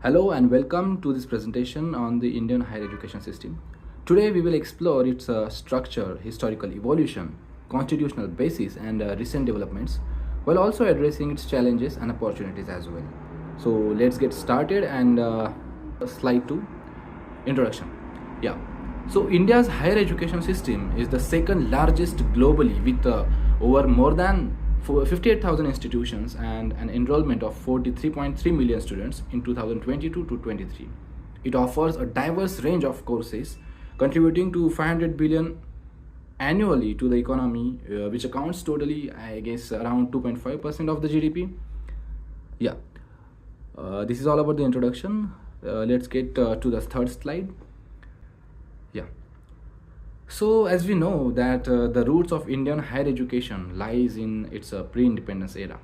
Hello and welcome to this presentation on the Indian higher education system. Today we will explore its structure, historical evolution, constitutional basis and recent developments, while also addressing its challenges and opportunities as well. So let's get started and slide 2, introduction. Yeah. So India's higher education system is the second largest globally with over more than 58,000 institutions and an enrollment of 43.3 million students in 2022 to 23. It offers a diverse range of courses contributing to 500 billion annually to the economy, which accounts totally, I guess, around 2.5% of the GDP. Yeah, this is all about the introduction. Let's get to the third slide. Yeah. So as we know that the roots of Indian higher education lies in its pre-independence era.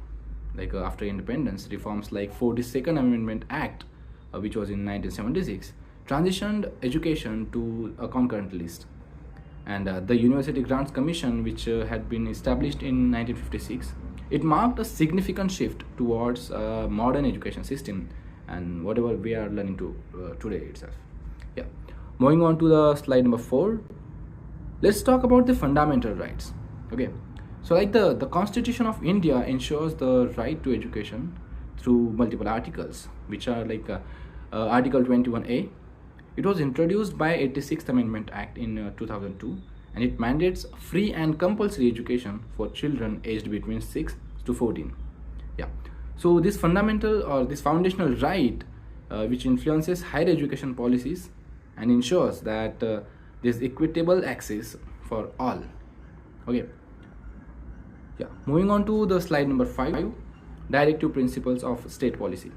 After independence, reforms like 42nd Amendment Act, which was in 1976, transitioned education to a concurrent list. And the University Grants Commission, which had been established in 1956, it marked a significant shift towards a modern education system and whatever we are learning to today itself. Yeah. Moving on to the slide number 4. Let's talk about the fundamental rights. Okay, so the Constitution of India ensures the right to education through multiple articles, which are Article 21A. It was introduced by 86th Amendment Act in 2002, and it mandates free and compulsory education for children aged between 6 to 14. Yeah, so this fundamental or this foundational right, which influences higher education policies and ensures that there's equitable access for all. Okay. Yeah. Moving on to the slide number 5, directive principles of state policy.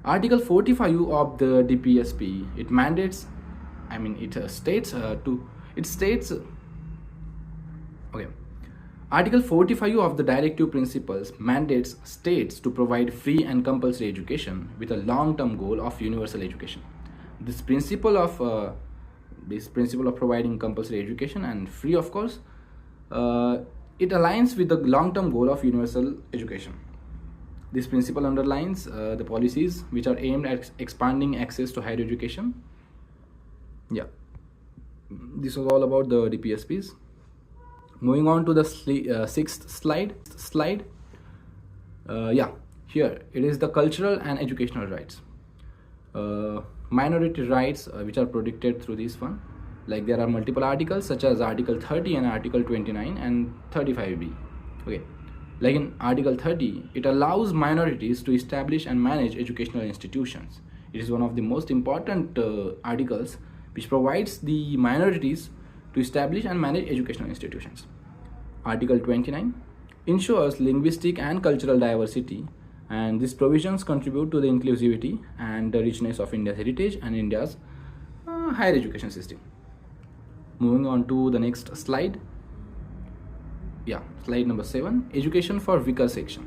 Article 45 of the DPSP, it mandates, okay. Article 45 of the directive principles mandates states to provide free and compulsory education with a long-term goal of universal education. This principle of providing compulsory education and free, of course, it aligns with the long-term goal of universal education. This principle underlines the policies which are aimed at expanding access to higher education. Yeah, this was all about the DPSPs. Moving on to the sixth slide. Yeah, here it is the cultural and educational rights. Minority rights which are protected through this one, there are multiple articles such as Article 30 and Article 29 and 35b. Okay, in Article 30, it allows minorities to establish and manage educational institutions. It is one of the most important articles which provides the minorities to establish and manage educational institutions. Article 29 ensures linguistic and cultural diversity, and these provisions contribute to the inclusivity and the richness of India's heritage and India's higher education system. Moving on to the next slide. Yeah, slide number 7, education for weaker section.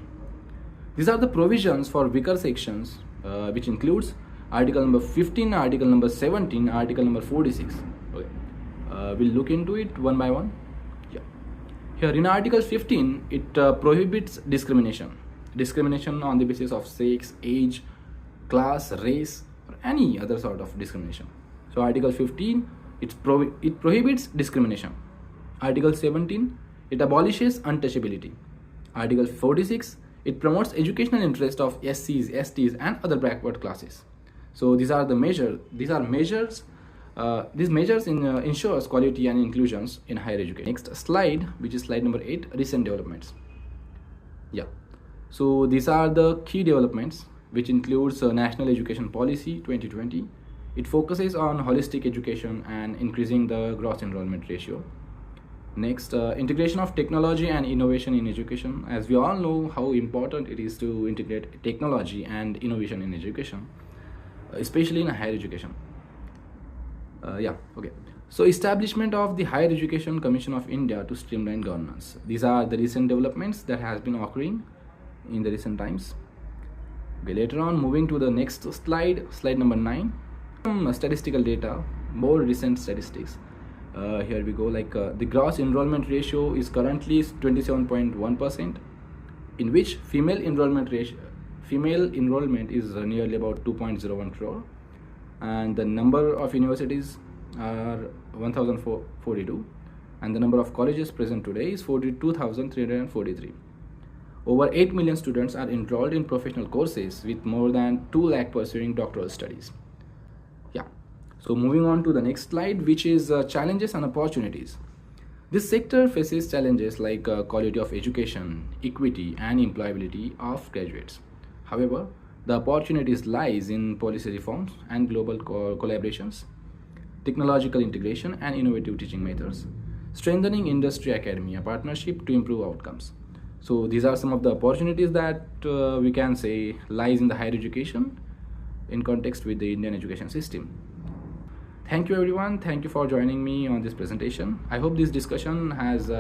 These are the provisions for weaker sections, which includes Article number 15, Article number 17, Article number 46. Okay, we'll look into it one by one. Yeah, here in Article 15, it prohibits discrimination on the basis of sex, age, class, race, or any other sort of discrimination. So Article 15, it prohibits discrimination. Article 17, it abolishes untouchability. Article 46, it promotes educational interest of SCs, STs and other backward classes. So these measures ensures quality and inclusions in higher education. Next slide, which is slide number 8, recent developments. Yeah. So these are the key developments, which includes National Education Policy 2020. It focuses on holistic education and increasing the gross enrollment ratio. Next, integration of technology and innovation in education. As we all know how important it is to integrate technology and innovation in education, especially in higher education. Yeah, okay. So establishment of the Higher Education Commission of India to streamline governance. These are the recent developments that has been occurring in the recent times. Okay, later on, moving to the next slide, slide number 9, some statistical data, more recent statistics. Here we go. The gross enrollment ratio is currently 27.1%, in which female enrollment female enrollment is nearly about 2.01 crore, and the number of universities are 1042, and the number of colleges present today is 42,343. Over 8 million students are enrolled in professional courses, with more than 2 lakh pursuing doctoral studies. Yeah. So moving on to the next slide, which is challenges and opportunities. This sector faces challenges like quality of education, equity, and employability of graduates. However, the opportunities lies in policy reforms and global collaborations, technological integration, and innovative teaching methods, strengthening industry academia partnership to improve outcomes. So these are some of the opportunities that we can say lies in the higher education in context with the Indian education system. Thank you everyone. Thank you for joining me on this presentation. I hope this discussion has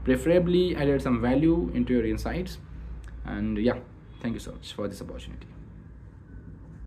preferably added some value into your insights. And yeah, thank you so much for this opportunity.